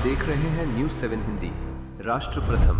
देख रहे हैं न्यूज़ 7 हिंदी, राष्ट्र प्रथम।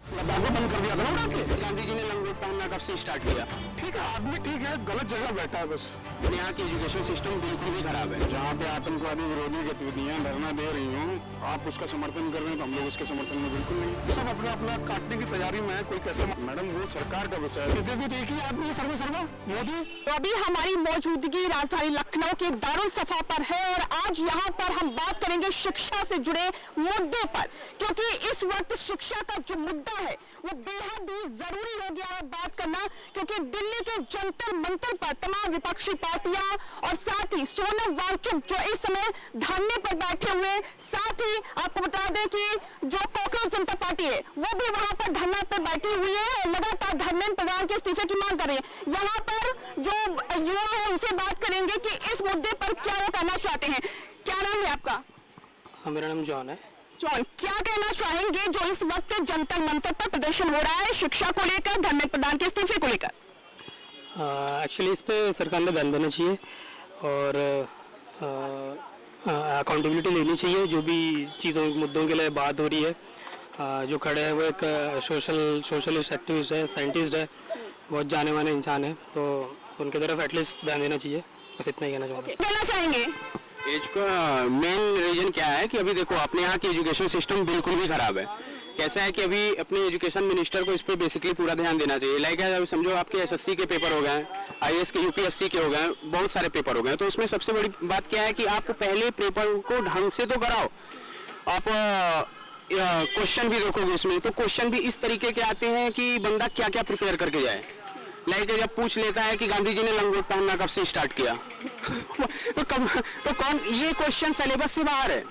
लद्दाख को बंद कर दिया था ना उड़ा के। गांधी जी ने लंगोट पहनना कब से स्टार्ट किया? ठीक है, आदमी ठीक है, गलत जगह बैठा है बस। यहाँ की एजुकेशन सिस्टम बिल्कुल भी खराब है। जहाँ पे आतंकवादी विरोधी गतिविधियां धरना दे रही हूँ, आप उसका समर्थन कर रहे हैं तो हम लोग उसके समर्थन में बिल्कुल नहीं। सब अपना अपना काटने की तैयारी में है। कोई कैसे, मैडम वो सरकार का विषय है। इस देश में तो एक ही आदमी है सर्वे मोदी। तो अभी हमारी मौजूदगी राजधानी लखनऊ के दारुल सफा पर है और आज यहाँ पर हम बात करेंगे शिक्षा से जुड़े मुद्दे पर, क्योंकि इस वक्त शिक्षा का जो मुद्दा है वो बेहद ही जरूरी हो गया है बात करना, क्योंकि दिल्ली के जंतर मंतर पर तमाम विपक्षी पार्टियां और साथ ही सोनम वांगचुक जो इस समय धरने पर बैठे हुए, साथ ही आपको बता दें कि जो कॉकरोच जनता पार्टी है वो भी वहां पर धरना पर बैठी हुई है और लगातार धर्मेंद्र प्रधान के इस्तीफे की मांग कर रही है। यहाँ पर जो युवा है उनसे बात करेंगे कि इस मुद्दे पर क्या वो कहना चाहते हैं। क्या नाम है आपका? मेरा नाम जॉन है। जॉन, क्या कहना चाहेंगे जो इस वक्त जंतर मंतर पर प्रदर्शन हो रहा है शिक्षा को लेकर, धर्मेंद्र प्रधान के इस्तीफे को लेकर? एक्चुअली इस पे सरकार ने ध्यान देना चाहिए और अकाउंटेबिलिटी लेनी चाहिए। जो भी चीज़ों मुद्दों के लिए बात हो रही है, जो खड़े हैं वो एक सोशलिस्ट एक्टिविस्ट है, साइंटिस्ट है, बहुत जाने माने इंसान है, तो उनकी तरफ एटलीस्ट ध्यान देना चाहिए। बस इतना ही कहना चाहूँगा। कहना चाहेंगे एज का मेन रीजन क्या है कि अभी देखो अपने यहाँ की एजुकेशन सिस्टम बिल्कुल भी खराब है। कैसा है कि अभी अपने एजुकेशन मिनिस्टर को इस पे बेसिकली पूरा ध्यान देना चाहिए। लाइक अभी समझो आपके एसएससी के पेपर हो गए, आईएएस के, यूपीएससी के हो गए, बहुत सारे पेपर हो गए, तो उसमें सबसे बड़ी बात क्या है कि आप पहले पेपर को ढंग से तो कराओ। आप क्वेश्चन भी देखोगे उसमें, तो क्वेश्चन भी इस तरीके के आते हैं कि बंदा क्या क्या प्रिपेयर करके जाए। लाइक जब पूछ लेता है कि गांधी जी ने लंगोट पहनना कब से स्टार्ट किया तो कौन, ये क्वेश्चन सिलेबस से बाहर है।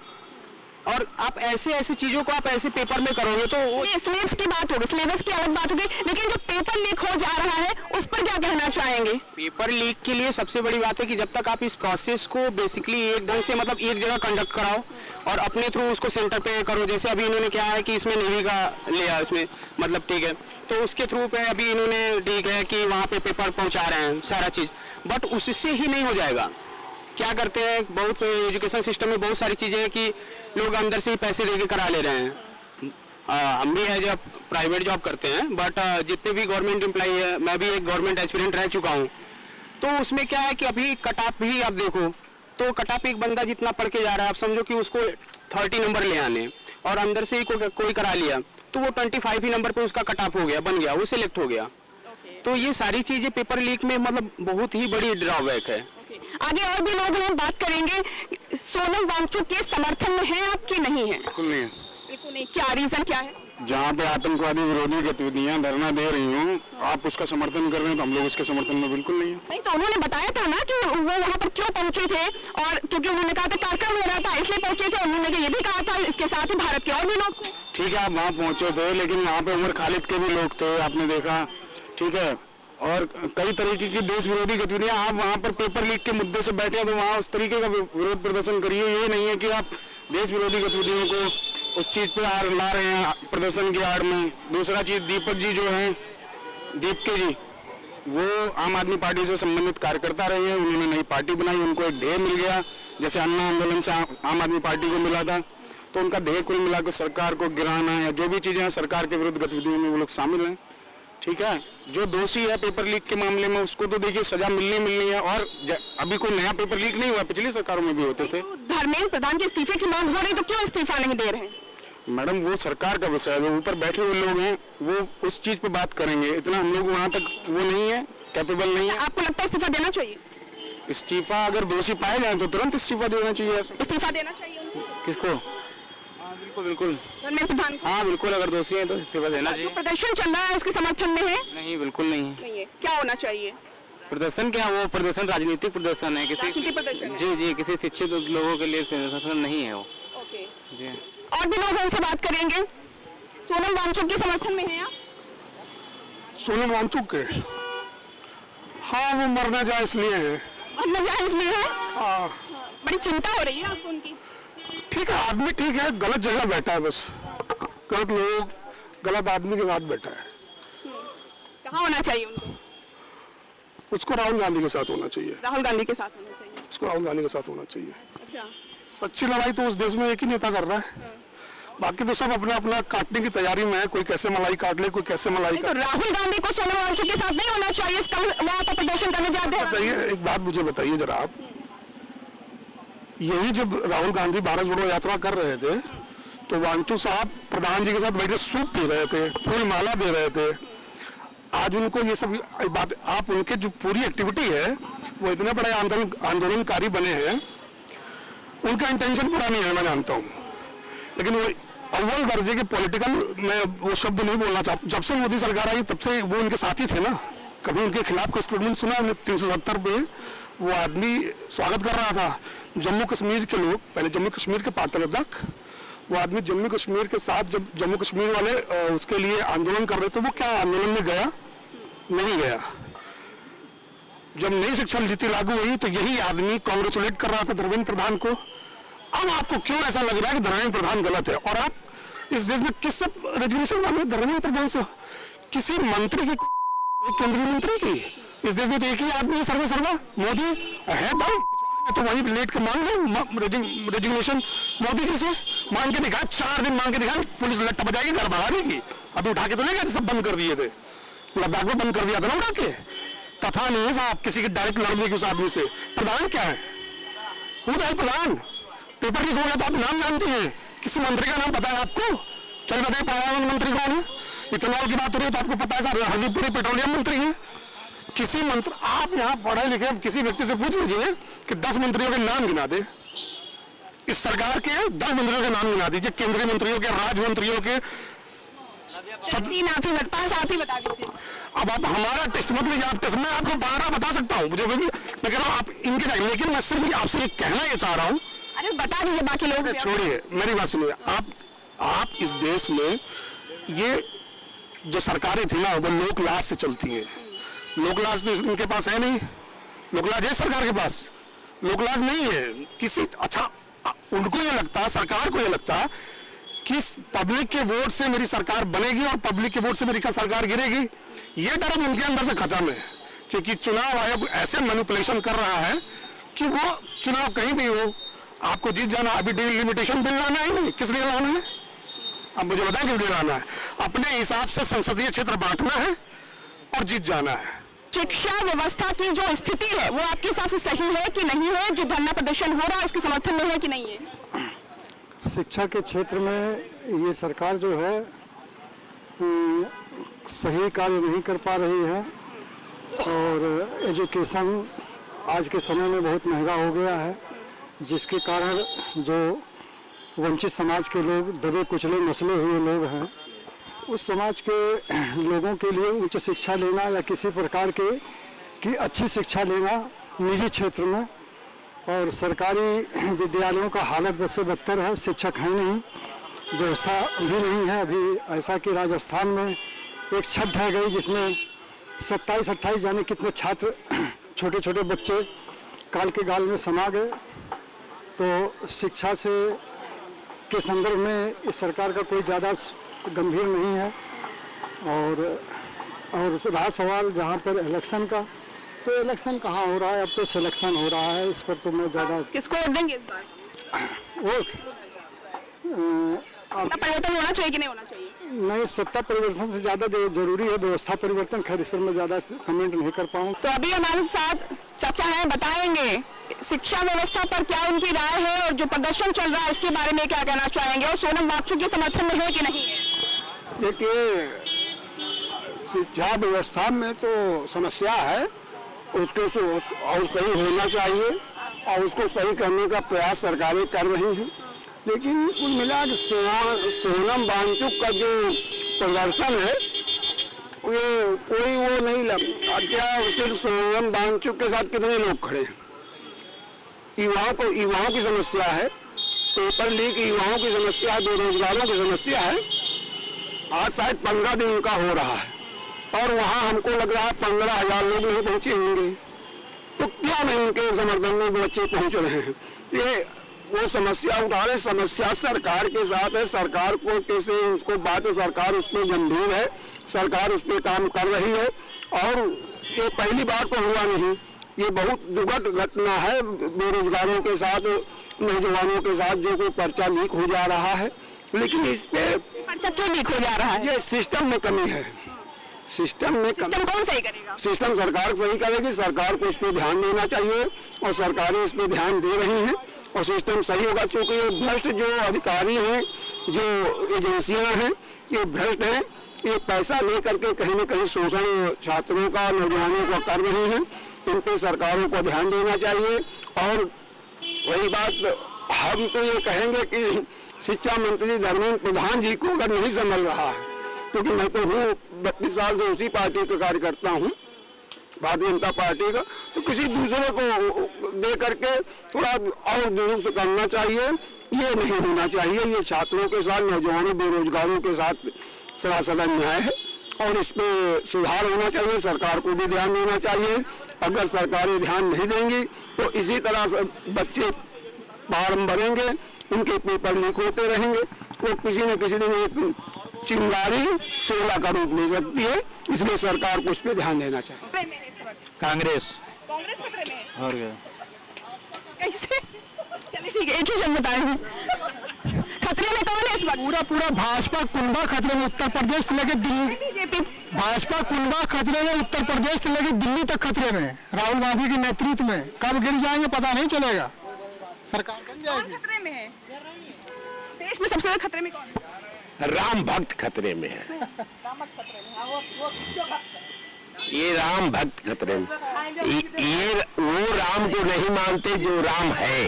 और आप ऐसे चीजों को आप ऐसे पेपर में करोगे तो सिलेबस की बात होगी, सिलेबस की अलग बात होगी, लेकिन जो पेपर लीक हो जा रहा है उस पर क्या कहना चाहेंगे? पेपर लीक के लिए सबसे बड़ी बात है कि जब तक आप इस प्रोसेस को बेसिकली एक ढंग से मतलब एक जगह कंडक्ट कराओ और अपने थ्रू उसको सेंटर पे करो। जैसे अभी इन्होंने क्या है कि इसमें नेवी का लिया, इसमें मतलब ठीक है, तो उसके थ्रू पे अभी इन्होंने ठीक है कि वहाँ पे पेपर पहुँचा रहे हैं सारा चीज, बट उससे ही नहीं हो जाएगा। क्या करते हैं बहुत से एजुकेशन सिस्टम में बहुत सारी चीजें हैं कि लोग अंदर से ही पैसे देके करा ले रहे हैं। हम भी है जब प्राइवेट जॉब करते हैं, बट जितने भी गवर्नमेंट एम्प्लॉई है, मैं भी एक गवर्नमेंट एस्पिरेंट रह चुका हूँ, तो उसमें क्या है कि अभी कट ऑफ भी आप देखो तो कट ऑफ एक बंदा जितना पढ़ के जा रहा है, आप समझो कि उसको 30 नंबर ले आने और अंदर से ही कोई करा लिया तो वो 25 ही नंबर पे उसका कट ऑफ हो गया, बन गया, वो सिलेक्ट हो गया। तो ये सारी चीजें पेपर लीक में मतलब बहुत ही बड़ी ड्रॉबैक है। आगे और भी लोग हैं, बात करेंगे। सोनम वांगचुक के समर्थन में है आप कि नहीं है? बिल्कुल नहीं, बिल्कुल नहीं। क्या रीजन क्या है? जहाँ पे आतंकवादी विरोधी गतिविधियां धरना दे रही हूँ, आप उसका समर्थन कर रहे हैं तो हम लोग उसके समर्थन में बिल्कुल नहीं है। नहीं, तो उन्होंने बताया था ना कि वो वहाँ पर क्यों पहुंचे थे, और क्योंकि उन्होंने कहा था कार्यक्रम हो रहा था इसलिए पहुंचे थे। उन्होंने ये भी कहा था इसके साथ ही भारत के और भी लोग थे। ठीक है, आप वहाँ पहुंचे थे, लेकिन वहाँ पे उमर खालिद के भी लोग थे, आपने देखा, ठीक है, और कई तरीके की देश विरोधी गतिविधियां। आप वहाँ पर पेपर लीक के मुद्दे से बैठे हैं तो वहाँ उस तरीके का विरोध प्रदर्शन करिए। ये नहीं है कि आप देश विरोधी गतिविधियों को उस चीज पे ला रहे हैं प्रदर्शन की आड़ में। दूसरा चीज, दीपक जी जो हैं, दीपके जी, वो आम आदमी पार्टी से संबंधित कार्यकर्ता रहे हैं, उन्होंने नई पार्टी बनाई, उनको एक ध्येय मिल गया, जैसे अन्ना आंदोलन से आम आदमी पार्टी को मिला था, तो उनका ध्येय कुल मिलाकर सरकार को गिराना या जो भी चीजें हैं सरकार के विरुद्ध गतिविधियों में वो लोग शामिल हैं। ठीक है, जो दोषी है पेपर लीक के मामले में उसको तो देखिए सजा मिलनी है, और अभी कोई नया पेपर लीक नहीं हुआ, पिछली सरकारों में भी होते थे। तो धर्मेंद्र प्रधान के इस्तीफे की मांग हो रही तो क्यों इस्तीफा नहीं दे रहे हैं? मैडम वो सरकार का विषय है, जो ऊपर बैठे हुए लोग हैं वो उस चीज पे बात करेंगे। इतना हम लोग वहाँ तक वो नहीं है, कैपेबल नहीं है। आपको लगता है इस्तीफा देना चाहिए? इस्तीफा अगर दोषी पाए जाए तो तुरंत इस्तीफा देना चाहिए। इस्तीफा देना चाहिए उनको? किसको? बिल्कुल धर्मेंद्र प्रधान को? हाँ बिल्कुल, अगर दोषी है तो इस्तीफा देना चाहिए। प्रदर्शन चल रहा है उसके समर्थन में है? नहीं, बिल्कुल नहीं है। क्या होना चाहिए? प्रदर्शन क्या, वो प्रदर्शन राजनीतिक प्रदर्शन है, राजनीतिक प्रदर्शन है। जी, किसी शिक्षित लोगों के लिए प्रदर्शन नहीं है वो। ओके जी, और भी लोग उनसे बात करेंगे। सोनम वांगचुक के समर्थन में है आप? सोनम वांगचुक के? हाँ, वो मरना जाए इसलिए है। मरना जाए इसलिए है? हाँ। बड़ी चिंता हो रही है आपको उनकी? ठीक है, आदमी ठीक है, गलत जगह बैठा है, बस गलत लोग गलत आदमी के साथ बैठा है। कहाँ होना चाहिए उनको? उसको राहुल गांधी के साथ होना चाहिए। राहुल गांधी के साथ होना चाहिए। उसको राहुल गांधी के साथ होना चाहिए। अच्छा, सच्ची लड़ाई तो उस देश में एक ही नेता कर रहा है, बाकी तो सब अपना अपना काटने की तैयारी में है। कोई कैसे मलाई काट ले, कोई कैसे मलाई तो राहुल गांधी को सोनम वांगचुक के साथ नहीं होना चाहिए, इसका वहां पर प्रदर्शन करने जाते हैं। बताइए, एक बात मुझे बताइए जरा आप, यही जब राहुल गांधी भारत जोड़ो यात्रा कर रहे थे तो वांगचुक साहब प्रधान जी के साथ बैठे सूप पी रहे थे, फूल माला दे रहे थे। आज उनको ये सब बात, आप उनके जो पूरी एक्टिविटी है वो इतने बड़े आंदोलनकारी बने हैं, उनका इंटेंशन पूरा नहीं है मैं जानता हूँ, लेकिन वो अव्वल दर्जे के पॉलिटिकल, मैं वो शब्द नहीं बोलना चाहता। जब से मोदी सरकार आई तब से वो उनके साथी थे ना, कभी उनके खिलाफ कोई स्टेटमेंट सुना हमने? 370 पे वो आदमी स्वागत कर रहा था जम्मू कश्मीर के लोग, पहले जम्मू कश्मीर के पात्र तक, वो आदमी जम्मू कश्मीर के साथ, जब जम्मू कश्मीर वाले उसके लिए आंदोलन कर रहे थे, वो क्या आंदोलन में गया? नहीं गया। जब नई शिक्षा नीति लागू हुई तो यही आदमी कांग्रेचुलेट कर रहा था धर्मेंद्र प्रधान को। अब आपको क्यों ऐसा लग रहा है कि धर्मेंद्र प्रधान गलत है? और आप इस देश में किससे रेजिग्नेशन मांगे? धर्मेंद्र प्रधान से? किसी मंत्री की, एक केंद्रीय मंत्री की? इस देश में तो एक ही आदमी है सर्वा मोदी है, तो वहीं लेट के मांग लो रेजिग्नेशन मोदी जी से। मांग के दिखा, 4 दिन मांग के दिखा, पुलिस लट्टा बजाएगी, घर भगा देगी। अभी उठा के तो नहीं गए, सब बंद कर दिए थे, लद्दाख में बंद कर दिया था ना उठा के। तथा नहीं है साहब किसी की डायरेक्ट लड़ने की उस आदमी से। प्रधान क्या है? वो तो है प्रधान। पेपर लीक हो गया तो आप नाम जानते हैं, किसी मंत्री का नाम पता है आपको? चल बताइए पर्यावरण मंत्री कौन है? इथेनॉल की बात हो रही है तो आपको पता है सर, हरदीपुरी पेट्रोलियम मंत्री है। किसी मंत्री, आप यहाँ पढ़े लिखे किसी व्यक्ति से पूछ लीजिए कि 10 मंत्रियों के नाम गिना दे, इस सरकार के 10 मंत्रियों के नाम गिना दीजिए, केंद्रीय मंत्रियों के, राज्य मंत्रियों के। 5 आप ही बता दीजिए। अब आप हमारा टेस्ट मत लीजिए, आप टेस्ट, मैं आपको 12 बता सकता हूँ, मुझे मैं कह रहा हूँ आप इनके साथ, लेकिन मैं सिर्फ आपसे एक कहना ये चाह रहा हूँ। अरे बता दीजिए बाकी लोग। छोड़िए, मेरी बात सुनिए। आप इस देश में ये जो सरकारें थी ना वो लोकलाज से चलती हैं। लोकलाज तो इनके पास है नहीं, लोकलाज है सरकार के पास, लोकलाज नहीं है किसी। अच्छा, उनको ये लगता, सरकार को ये लगता कि पब्लिक के वोट से मेरी सरकार बनेगी और पब्लिक के वोट से मेरी सरकार गिरेगी, ये डर उनके अंदर से खत्म है। क्योंकि चुनाव आयोग ऐसे मैनिपुलेशन कर रहा है कि वो चुनाव कहीं भी हो, आपको जीत जाना। अभी डिलिमिटेशन बिल लाना है, नहीं किस लिए लाना है? अब मुझे बताएं किस लिए लाना है? अपने हिसाब से संसदीय क्षेत्र बांटना है और जीत जाना है। शिक्षा व्यवस्था की जो स्थिति है वो आपके हिसाब से सही है कि नहीं है? जो धरना प्रदर्शन हो रहा है उसके समर्थन में है कि नहीं है? शिक्षा के क्षेत्र में ये सरकार जो है सही कार्य नहीं कर पा रही है, और एजुकेशन आज के समय में बहुत महंगा हो गया है, जिसके कारण जो वंचित समाज के लोग, दबे कुचले मसले हुए लोग हैं, उस समाज के लोगों के लिए उच्च शिक्षा लेना या किसी प्रकार की अच्छी शिक्षा लेना निजी क्षेत्र में, और सरकारी विद्यालयों का हालत बद से बदतर है। शिक्षक हैं नहीं, व्यवस्था भी नहीं है। अभी ऐसा कि राजस्थान में एक छत ढह गई जिसमें 27-28 जाने कितने छात्र, छोटे छोटे बच्चे काल के गाल में समा गए। तो शिक्षा से के संदर्भ में इस सरकार का कोई ज़्यादा गंभीर नहीं है। और रहा सवाल जहाँ पर इलेक्शन का, तो इलेक्शन कहाँ हो रहा है? अब तो सिलेक्शन हो रहा है, इस पर तो मैं ज़्यादा किसको वोट देंगे इस बार? वोट परिवर्तन होना चाहिए कि नहीं होना चाहिए? नहीं, सत्ता परिवर्तन से ज़्यादा जरूरी है व्यवस्था परिवर्तन। खैर, इस पर मैं ज़्यादा कमेंट नहीं कर पाऊँ। तो अभी हमारे साथ चाचा हैं, बताएंगे शिक्षा व्यवस्था पर क्या उनकी राय है और जो प्रदर्शन चल रहा है इसके बारे में क्या कहना चाहेंगे, और सोनम वांगचुक के समर्थन में है कि नहीं है? देखिए, शिक्षा व्यवस्था में तो समस्या है, उसको और सही होना चाहिए और उसको सही करने का प्रयास सरकारें कर रही हैं। लेकिन कुल मिला के सोनम वांगचुक का जो प्रदर्शन है ये कोई वो नहीं लगता। क्या सिर्फ सोनम वांगचुक के साथ कितने लोग खड़े हैं? युवाओं की समस्या है, पेपर लीक युवाओं की समस्या है, बेरोजगारों की समस्या है। आज शायद 15 दिन उनका हो रहा है और वहाँ हमको लग रहा है 15,000 लोग नहीं पहुँचे होंगे। तो क्यों नहीं उनके समर्थन में बच्चे पहुँच रहे हैं? ये वो समस्या उठा रहे, समस्या सरकार के साथ है। सरकार को कैसे उसको बात है, सरकार उस पर गंभीर है, सरकार उस पर काम कर रही है। और ये पहली बार तो हुआ नहीं, ये बहुत दुखद घटना है। बेरोजगारों के साथ, नौजवानों के साथ जो कोई पर्चा लीक हो जा रहा है, लेकिन इस पे पर्चा क्यों लीक हो जा रहा है? ये सिस्टम में कमी है। सिस्टम कौन सही करेगा? सिस्टम सरकार सही करेगी। सरकार को इस पे ध्यान देना चाहिए और सरकारें इस पे ध्यान दे रही हैं और सिस्टम सही होगा। क्योंकि ये भ्रष्ट जो अधिकारी हैं, जो एजेंसियां हैं, ये भ्रष्ट हैं। ये पैसा ले करके कहीं न कहीं शोषण छात्रों का, नौजवानों का कर रही हैं। इन पे सरकारों को ध्यान देना चाहिए। और वही बात हम तो ये कहेंगे कि शिक्षा मंत्री धर्मेंद्र प्रधान जी को अगर नहीं संभल रहा है, क्योंकि मैं तो हूँ 32 साल से उसी पार्टी का कार्यकर्ता हूँ, भारतीय जनता पार्टी का, तो किसी दूसरे को दे करके थोड़ा और दुरुस्त करना चाहिए। ये नहीं होना चाहिए। ये छात्रों के साथ, नौजवानों, बेरोजगारों के साथ सरासर अन्याय है और इस पे सुधार होना चाहिए। सरकार को भी ध्यान देना चाहिए। अगर सरकारें ध्यान नहीं देंगी तो इसी तरह से बच्चे फार्म भरेंगे, उनके पेपर लीक होते रहेंगे, वो किसी न किसी दिन एक चिंगारी शोला का रूप ले सकती है। इसलिए सरकार को उस पर ध्यान देना चाहिए। कांग्रेस खतरे में है। और क्या? कैसे? चलिए ठीक है, एक ही शब्द बताएंगे। खतरे में कौन है इस वक्त? पूरा भाजपा कुंभा खतरे में, उत्तर प्रदेश से लेकर दिल्ली। बीजेपी भाजपा कुंभा खतरे में, उत्तर प्रदेश से लेकर दिल्ली तक खतरे में। राहुल गांधी के नेतृत्व में कब गिर जाएंगे पता नहीं चलेगा। सरकार बन जाएगी। खतरे में है? देश में सबसे ज्यादा खतरे में कौन है? राम भक्त खतरे में है। ये राम भक्त खतरे में, ये वो राम को नहीं मानते जो राम है,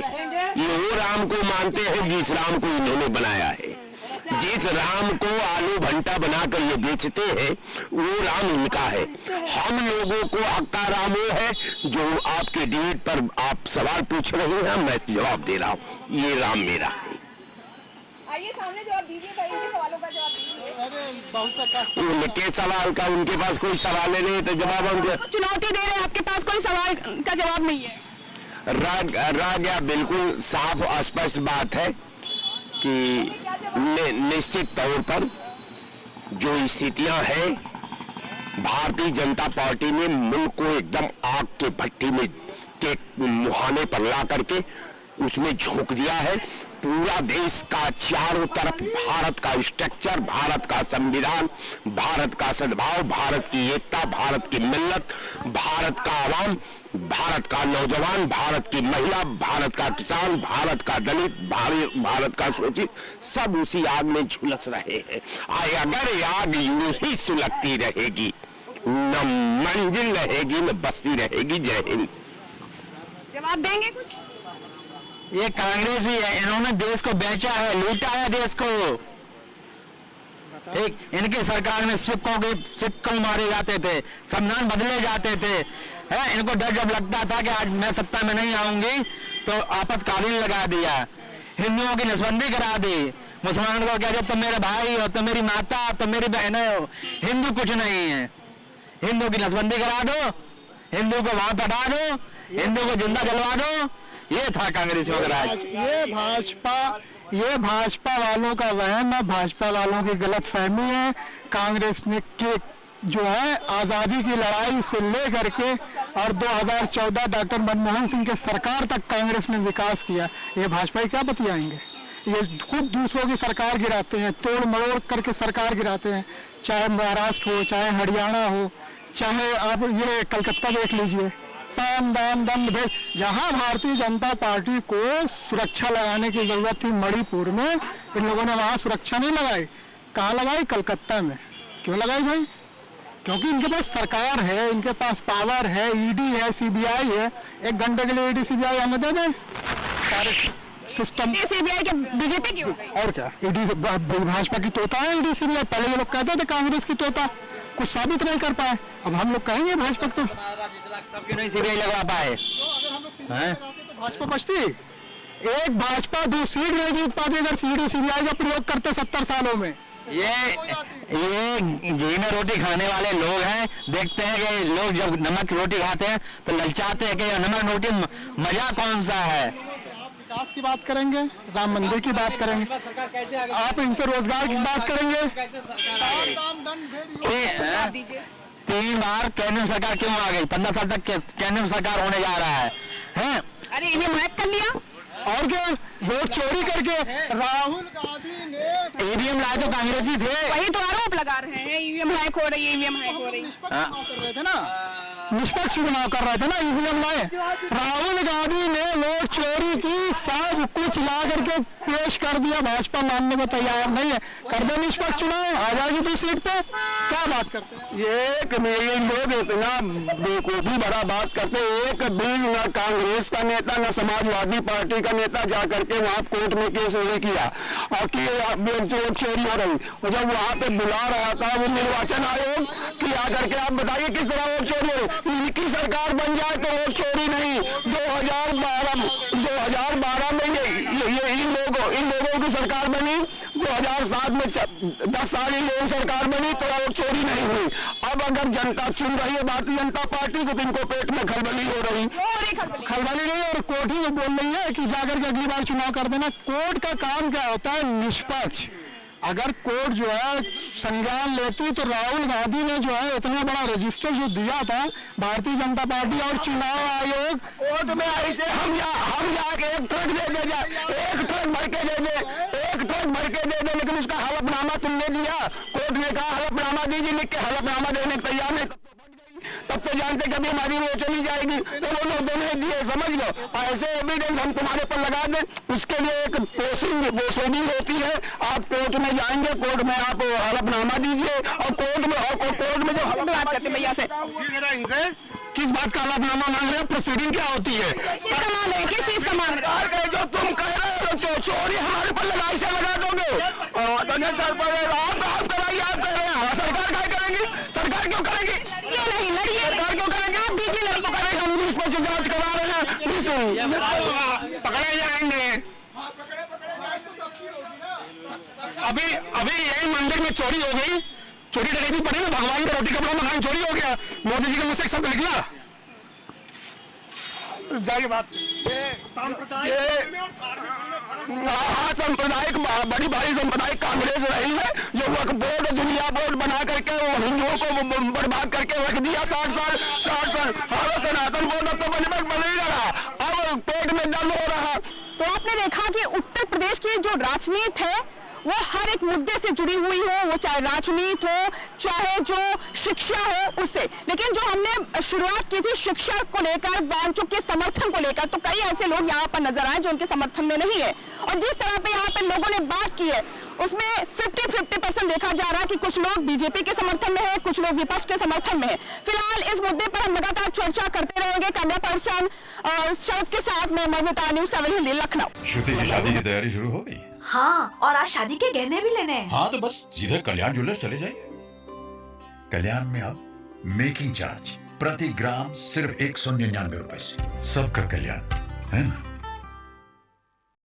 ये वो राम को मानते हैं जिस राम को इन्होंने बनाया है। जिस राम को आलू भंटा बनाकर ये बेचते हैं वो राम इनका है। हम लोगों को अक्का राम वो है जो आपके डिबेट पर आप सवाल पूछ रहे हैं, मैं जवाब दे रहा हूँ, ये राम मेरा है। आइए सामने जवाब दीजिए, इनके सवालों का जवाब दीजिए। उनके सवाल का, उनके पास कोई सवाल नहीं तो जवाब हम चुनौती दे रहे हैं, आपके पास कोई सवाल का जवाब नहीं है। राग बिल्कुल साफ और स्पष्ट बात है कि निश्चित तौर पर जो स्थितियां हैं, भारतीय जनता पार्टी ने मुल्क को एकदम आग के भट्टी में के मुहाने पर ला करके उसमें झोंक दिया है। पूरा देश का चारों तरफ भारत का स्ट्रक्चर, भारत का संविधान, भारत का सद्भाव, भारत की एकता, भारत की मिल्लत, भारत का आवाम, भारत का नौजवान, भारत की महिला, भारत का किसान, भारत का दलित, भारत का शोषित, सब उसी आग में झुलस रहे हैं। अगर ये आग यूं ही सुलगती रहेगी, न मंजिल रहेगी न बस्ती रहेगी। जय हिंद। जवाब देंगे कुछ? ये कांग्रेस ही है, इन्होंने देश को बेचा है, लूटा है देश को। एक इनके सरकार में सिक्कों मारे जाते थे, संविधान बदले जाते थे। इनको डर जब लगता था कि आज मैं सत्ता में नहीं आऊंगी तो आपातकालीन लगा दिया, हिंदुओं की नसबंदी करा दी, मुसलमान को कहते तुम मेरे भाई हो, तुम मेरी माता, तुम मेरी बहनें हो, हिंदू कुछ नहीं है। हिंदू की नसबंदी करा दो, हिंदू को वहां पटा दो, हिंदू को जिंदा जलवा दो। ये था कांग्रेसियों का राज। ये भाजपा वालों का वहम है, भाजपा वालों की गलत फहमी है। कांग्रेस ने के जो है आज़ादी की लड़ाई से लेकर के और 2014 डॉक्टर मनमोहन सिंह के सरकार तक कांग्रेस ने विकास किया। ये भाजपा क्या बतियाएंगे? ये खुद दूसरों की सरकार गिराते हैं, तोड़ मरोड़ करके सरकार गिराते हैं, चाहे महाराष्ट्र हो, चाहे हरियाणा हो, चाहे आप ये कलकत्ता देख लीजिए। साम दाम दंड भेद, जहाँ भारतीय जनता पार्टी को सुरक्षा लगाने की जरूरत थी मणिपुर में, इन लोगों ने वहाँ सुरक्षा नहीं लगाई। कहाँ लगाई? कलकत्ता में। क्यों लगाई भाई? क्योंकि इनके पास सरकार है, इनके पास पावर है, ईडी है, सीबीआई है। 1 घंटे के लिए ईडी सीबीआई हमें दे दें, सारे सिस्टम। सीबीआई के बीजेपी की हो गई। और क्या, ईडी भाजपा की तोता है ईडी सीबीआई। पहले ये लोग कहते थे कांग्रेस की तोता, कुछ साबित नहीं कर पाए। अब हम लोग कहेंगे भाजपा तो क्यों नहीं सीबीआई लगवा पाए? तो भाजपा बचती। एक भाजपा 2 सीट नहीं जीत पाती अगर सीबीआई का प्रयोग करते 70 सालों में। ये घी में रोटी खाने वाले लोग हैं। देखते हैं कि लोग जब नमक रोटी खाते हैं तो ललचाते हैं कि नमक रोटी मजा कौन सा है। आप विकास की बात करेंगे, राम मंदिर की बात करेंगे, आप इनसे रोजगार की बात करेंगे। 3 बार केंद्र सरकार क्यों आ गई? 15 साल तक केंद्र सरकार होने जा रहा है, हैं? अरे ईवीएम हैक कर लिया और क्या, वोट चोरी करके राहुल गांधी ने ईवीएम लाए तो कांग्रेसी थे। वही तो आरोप लगा रहे हैं, ईवीएम हैक हो रही है, ईवीएम हैक हो रही है। निष्पक्ष चुनाव कर रहे थे ना, ईवीएम लाए। राहुल गांधी ने वोट चोरी की, सब कुछ ला करके पेश कर दिया। भाजपा मानने को तैयार नहीं है। कर दो निष्पक्ष चुनाव, आ जाएगी तू सीट पे। क्या बात करते हैं ये लोग इतना बेवकूफी भरा बात करते हैं। एक भी न कांग्रेस का नेता न समाजवादी पार्टी का नेता जा करके वहाँ कोर्ट में केस नहीं किया और कि वोट चोरी हो रही। और जब वहाँ पे बुला रहा था वो निर्वाचन आयोग कि आकर के आप बताइए किस तरह वोट चोरी हो रही। इनकी सरकार बन जाए तो वोट चोरी नहीं। 2012 में ये इन लोगों की सरकार बनी। 2007 में 10 साल इन लोगों की सरकार बनी तो वोट चोरी नहीं हुई। अब अगर जनता चुन रही है भारतीय जनता पार्टी को तो इनको पेट में खलबली हो रही। खलबली नहीं, और कोर्ट ही बोल रही है कि जाकर के अगली बार चुनाव कर देना। कोर्ट का काम क्या होता है? निष्पक्ष। अगर कोर्ट जो है संज्ञान लेती तो राहुल गांधी ने जो है इतना बड़ा रजिस्टर जो दिया था भारतीय जनता पार्टी और चुनाव आयोग, कोर्ट में ऐसे हम जाके एक ट्रक भर के दे दे, लेकिन उसका हलफनामा तुमने दिया। कोर्ट ने कहा हलफनामा दीजिए, लिख के हलफनामा देने को तैयार नहीं। तब तो जानते कि अभी हमारी वो चली जाएगी, तो वो लोग नहीं दिए। समझ लो, ऐसे एविडेंस हम तुम्हारे पर लगा दें। उसके लिए एक प्रोसीडिंग होती है। आप कोर्ट में जाएंगे, कोर्ट में आप हलफनामा दीजिए और कोर्ट में जो बात करते भैया से किस बात का हलफनामा मांग रहे हैं? प्रोसीडिंग क्या होती है? किस चीज का मांग रहे हैं? जो तुम कह रहे हो चोरी हमारे पर लगा, इसे लगा दोगे। आप कराइए, आप कह रहे हैं सरकार क्या करेगी? सरकार क्यों करेगी? ये नहीं लड़िए, सरकार क्यों करेगी? आप दीजिए लड़िए। हम इस पर से जांच करा रहे हैं, पकड़े जाएंगे। अभी यही मंदिर में चोरी हो गई, चोरी डकैती पड़ी ना, भगवान का रोटी कपड़ा मकान चोरी हो गया। मोदी जी के मुंह से एक शब्द निकला, जाके बात सांप्रदायिक बड़ी भारी सांप्रदायिक कांग्रेस रही है जो वक्फ बोर्ड दुनिया बोर्ड बना करके वो हिंदुओं को बर्बाद करके रख दिया। 60 साल सनातन बोर्ड अब तो बनेगा रहा, अब पेट में दर्द हो रहा। तो आपने देखा कि उत्तर प्रदेश की जो राजनीति है वो हर एक मुद्दे से जुड़ी हुई हो, वो चाहे राजनीति हो चाहे जो शिक्षा हो उससे। लेकिन जो हमने शुरुआत की थी शिक्षा को लेकर, वांचो के समर्थन को लेकर, तो कई ऐसे लोग यहाँ पर नजर आए जो उनके समर्थन में नहीं है। और जिस तरह पे यहाँ पे लोगों ने बात की है उसमें 50-50% देखा जा रहा है कि कुछ लोग बीजेपी के समर्थन में है, कुछ लोग विपक्ष के समर्थन में है। फिलहाल इस मुद्दे पर हम लगातार चर्चा करते रहेंगे। कैमरा पर्सन शरद के साथ मैं ममता, न्यूज़ 7 हिंदी, लखनऊ। श्रुति की शादी की तैयारी शुरू हो गई? हाँ, और आज शादी के गहने भी लेने हैं। हाँ तो बस सीधे कल्याण ज्वेलर्स चले जाइए। कल्याण में अब मेकिंग चार्ज प्रति ग्राम सिर्फ 199 रुपए से। सबका कल्याण है ना।